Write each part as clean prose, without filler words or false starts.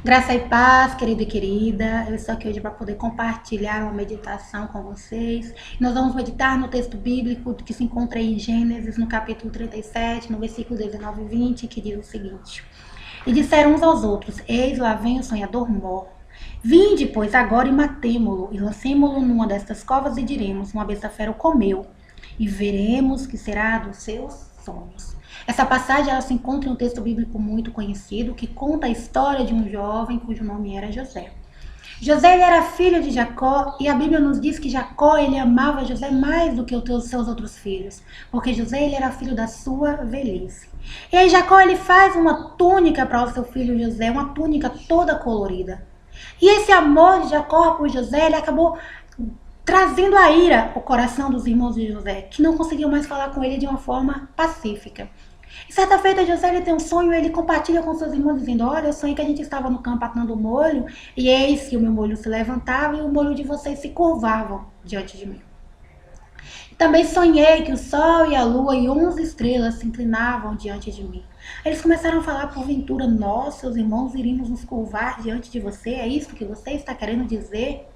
Graça e paz, querido e querida. Eu estou aqui hoje para poder compartilhar uma meditação com vocês. Nós vamos meditar no texto bíblico que se encontra em Gênesis, no capítulo 37, no versículo 19 e 20, que diz o seguinte: E disseram uns aos outros: Eis lá vem o sonhador mor. Vinde, pois, agora e matemo-lo, e lancemo-lo numa destas covas, e diremos: Uma besta fera o comeu, e veremos que será dos seus sonhos. Essa passagem ela se encontra em um texto bíblico muito conhecido que conta a história de um jovem cujo nome era José. José ele era filho de Jacó e a Bíblia nos diz que Jacó ele amava José mais do que os seus outros filhos, porque José ele era filho da sua velhice. E aí Jacó ele faz uma túnica para o seu filho José, uma túnica toda colorida. E esse amor de Jacó por José ele acabou trazendo a ira ao coração dos irmãos de José, que não conseguiam mais falar com ele de uma forma pacífica. E certa feita, José ele tem um sonho e ele compartilha com seus irmãos, dizendo: Olha, eu sonhei que a gente estava no campo atando o molho, e eis que o meu molho se levantava e o molho de vocês se curvavam diante de mim. Também sonhei que o sol e a lua e 11 estrelas se inclinavam diante de mim. Eles começaram a falar: Porventura, nós, seus irmãos, iríamos nos curvar diante de você? É isso que você está querendo dizer?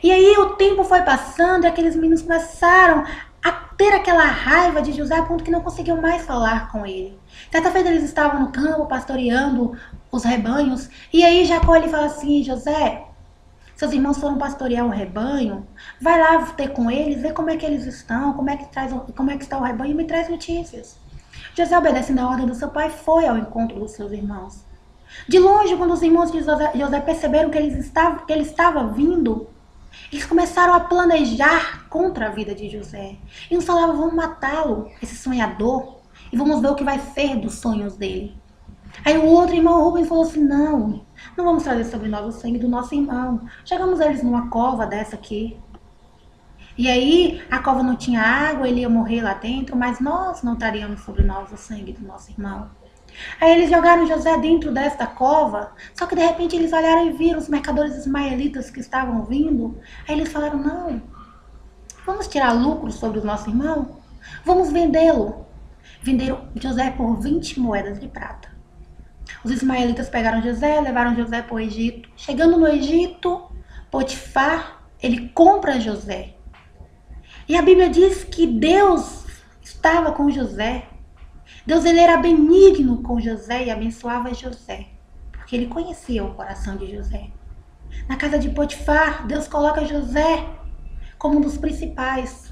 E aí o tempo foi passando e aqueles meninos começaram a ter aquela raiva de José a ponto que não conseguiam mais falar com ele. Certa feita eles estavam no campo pastoreando os rebanhos e aí Jacó ele fala assim: José, seus irmãos foram pastorear o rebanho, vai lá ter com eles, vê como é que eles estão, como é que está o rebanho e me traz notícias. José, obedecendo a ordem do seu pai, foi ao encontro dos seus irmãos. De longe, quando os irmãos de José perceberam que ele estava vindo, eles começaram a planejar contra a vida de José. E uns falavam: vamos matá-lo, esse sonhador, e vamos ver o que vai ser dos sonhos dele. Aí o outro irmão Rubens falou assim: não vamos trazer sobre nós o sangue do nosso irmão. Jogamos eles numa cova dessa aqui. E aí a cova não tinha água, ele ia morrer lá dentro, mas nós não traríamos sobre nós o sangue do nosso irmão. Aí eles jogaram José dentro desta cova, só que de repente eles olharam e viram os mercadores ismaelitas que estavam vindo. Aí eles falaram: não, vamos tirar lucro sobre o nosso irmão, vamos vendê-lo. Venderam José por 20 moedas de prata. Os ismaelitas pegaram José, levaram José para o Egito. Chegando no Egito, Potifar, ele compra José. E a Bíblia diz que Deus estava com José. Deus ele era benigno com José e abençoava José, porque ele conhecia o coração de José. Na casa de Potifar, Deus coloca José como um dos principais.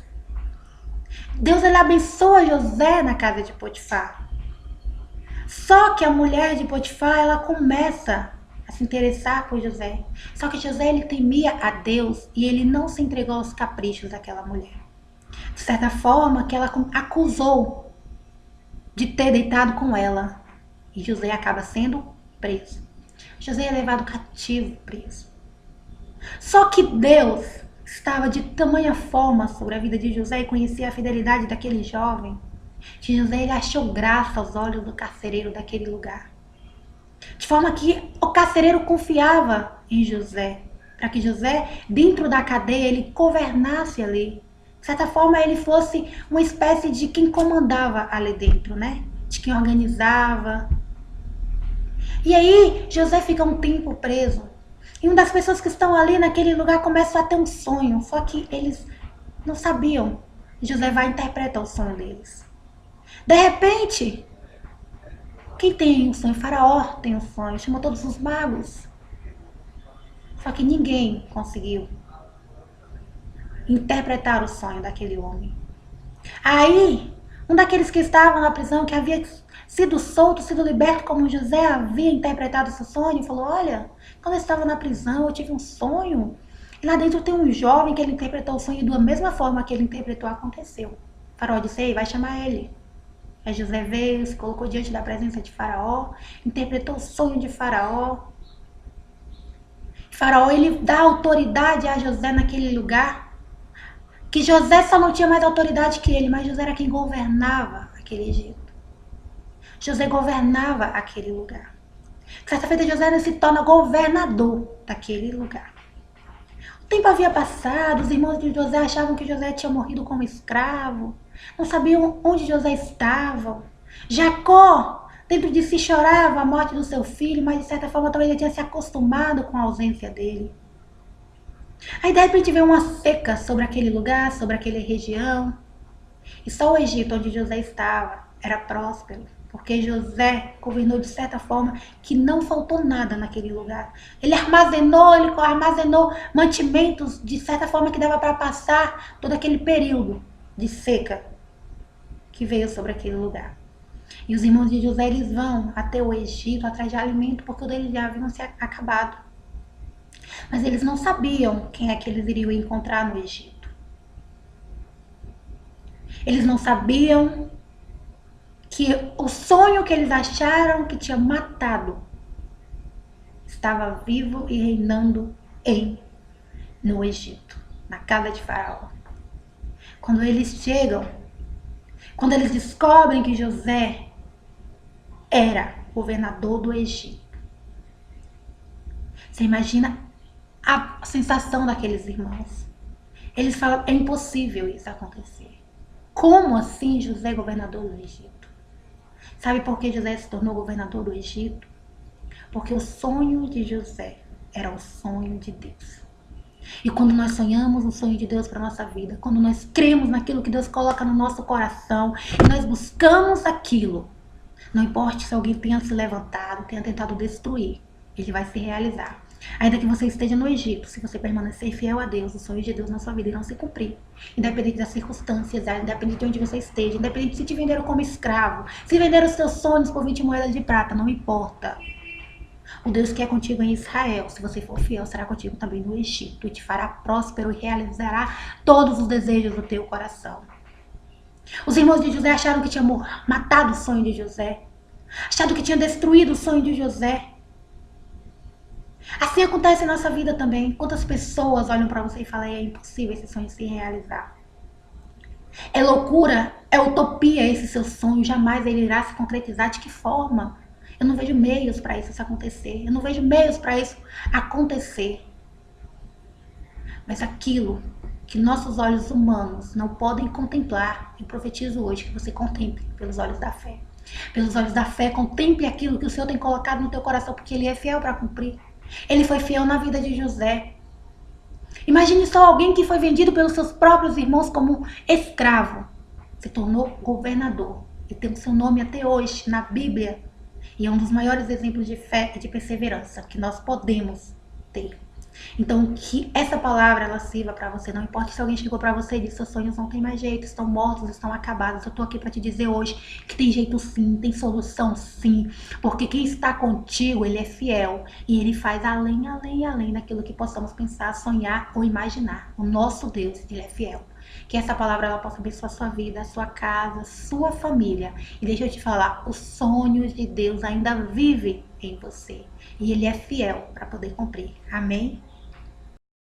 Deus ele abençoa José na casa de Potifar. Só que a mulher de Potifar, ela começa a se interessar por José. Só que José ele temia a Deus e ele não se entregou aos caprichos daquela mulher. De certa forma, que ela acusou de ter deitado com ela. E José acaba sendo preso. José é levado cativo, preso. Só que Deus estava de tamanha forma sobre a vida de José e conhecia a fidelidade daquele jovem, que José ele achou graça aos olhos do carcereiro daquele lugar. De forma que o carcereiro confiava em José, para que José, dentro da cadeia, ele governasse ali. De certa forma, ele fosse uma espécie de quem comandava ali dentro, né? De quem organizava. E aí, José fica um tempo preso. E uma das pessoas que estão ali naquele lugar começa a ter um sonho. Só que eles não sabiam. José vai interpretar o sonho deles. De repente, quem tem um sonho? Faraó tem um sonho. Chamou todos os magos. Só que ninguém conseguiu interpretar o sonho daquele homem. Aí, um daqueles que estavam na prisão, que havia sido solto, sido liberto, como José havia interpretado seu sonho, falou: olha, quando eu estava na prisão, eu tive um sonho, e lá dentro tem um jovem que ele interpretou o sonho, e da mesma forma que ele interpretou, aconteceu. O Faraó disse: ei, vai chamar ele. Aí José veio, se colocou diante da presença de Faraó, interpretou o sonho de Faraó. Faraó, ele dá autoridade a José naquele lugar, que José só não tinha mais autoridade que ele, mas José era quem governava aquele Egito. José governava aquele lugar. Certa feita, José se torna governador daquele lugar. O tempo havia passado, os irmãos de José achavam que José tinha morrido como escravo, não sabiam onde José estava. Jacó Dentro de si chorava a morte do seu filho, mas de certa forma talvez ele tinha se acostumado com a ausência dele. Aí de repente veio uma seca sobre aquele lugar, sobre aquela região. E só o Egito, onde José estava, era próspero. Porque José governou de certa forma que não faltou nada naquele lugar. Ele armazenou mantimentos de certa forma que dava para passar todo aquele período de seca que veio sobre aquele lugar. E os irmãos de José, eles vão até o Egito atrás de alimento porque o deles já haviam se acabado. Mas eles não sabiam quem é que eles iriam encontrar no Egito. Eles não sabiam que o sonho que eles acharam que tinha matado estava vivo e reinando no Egito, na casa de Faraó. Quando eles chegam, quando eles descobrem que José era governador do Egito, você imagina a sensação daqueles irmãos. Eles falam, é impossível isso acontecer. Como assim José é governador do Egito? Sabe por que José se tornou governador do Egito? Porque o sonho de José era o sonho de Deus. E quando nós sonhamos o sonho de Deus para nossa vida, quando nós cremos naquilo que Deus coloca no nosso coração, e nós buscamos aquilo, não importa se alguém tenha se levantado, tenha tentado destruir, ele vai se realizar. Ainda que você esteja no Egito, se você permanecer fiel a Deus, os sonhos de Deus na sua vida irão se cumprir. Independente das circunstâncias, independente de onde você esteja, independente se te venderam como escravo, se venderam os seus sonhos por 20 moedas de prata, não importa. O Deus que é contigo em Israel, se você for fiel, será contigo também no Egito e te fará próspero e realizará todos os desejos do teu coração. Os irmãos de José acharam que tinha matado o sonho de José, acharam que tinha destruído o sonho de José. Assim acontece em nossa vida também. Quantas pessoas olham para você e falam, é impossível esse sonho se realizar. É loucura, é utopia esse seu sonho, jamais ele irá se concretizar. De que forma? Eu não vejo meios para isso acontecer. Eu não vejo meios para isso acontecer. Mas aquilo que nossos olhos humanos não podem contemplar, eu profetizo hoje que você contemple pelos olhos da fé. Pelos olhos da fé, contemple aquilo que o Senhor tem colocado no teu coração, porque Ele é fiel para cumprir. Ele foi fiel na vida de José. Imagine só alguém que foi vendido pelos seus próprios irmãos como escravo. Se tornou governador. E tem o seu nome até hoje na Bíblia. E é um dos maiores exemplos de fé e de perseverança que nós podemos ter. Então, que essa palavra ela sirva para você. Não importa se alguém chegou para você e disse: seus sonhos não tem mais jeito, estão mortos, estão acabados. Eu tô aqui para te dizer hoje que tem jeito sim, tem solução sim. Porque quem está contigo, ele é fiel. E ele faz além daquilo que possamos pensar, sonhar ou imaginar. O nosso Deus, ele é fiel. Que essa palavra ela possa abençoar a sua vida, a sua casa, a sua família. E deixa eu te falar, os sonhos de Deus ainda vivem em você. E Ele é fiel para poder cumprir. Amém?